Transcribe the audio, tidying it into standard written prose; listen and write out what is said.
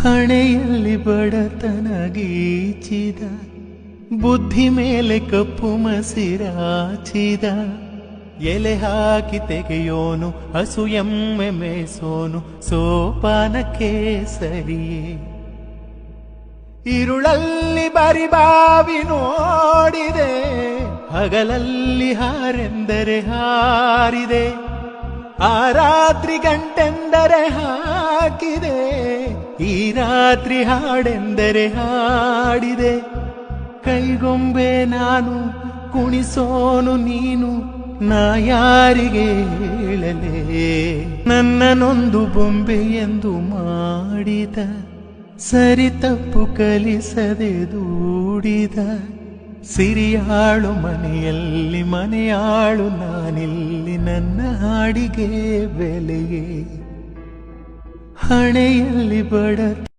ಹಣೆಯಲ್ಲಿ ಬಡತನ ಗೀಚಿದ, ಬುದ್ಧಿ ಮೇಲೆ ಕಪ್ಪು ಮಸಿರಾಚಿದ, ಎಲೆ ಹಾಕಿ ತೆಗೆಯೋನು ಹಸು ಎಮ್ಮೆ ಮೇಸೋನು ಸೋಪಾನಕ್ಕೆ ಸರಿಯೇ. ಇರುಳಲ್ಲಿ ಬರಿಬಾವಿ ನೋಡಿದೆ, ಹಗಲಲ್ಲಿ ಹಾರೆಂದರೆ ಹಾರಿದೆ, ಆ ರಾತ್ರಿ ಗಂಟೆಂದರೆ ಹಾಕಿದೆ, ಈ ರಾತ್ರಿ ಹಾಡೆಂದರೆ ಹಾಡಿದೆ. ಕೈಗೊಂಬೆ ನಾನು, ಕುಣಿಸೋನು ನೀನು, ನಾ ಯಾರಿಗೆ ಹೇಳಲೇ. ನನ್ನನೊಂದು ಬೊಂಬೆ ಎಂದು ಮಾಡಿದ, ಸರಿ ತಪ್ಪು ಕಲಿಸದೆ ದೂಡಿದ, ಸಿರಿಯಾಳು ಮನೆಯಲ್ಲಿ ಮನೆಯಾಳು ನಾನಿಲ್ಲಿ, ನನ್ನ ಹಾಡಿಗೆ ಬೆಲೆಯೇ. ಹಣೆಯಲ್ಲಿ ಬಡ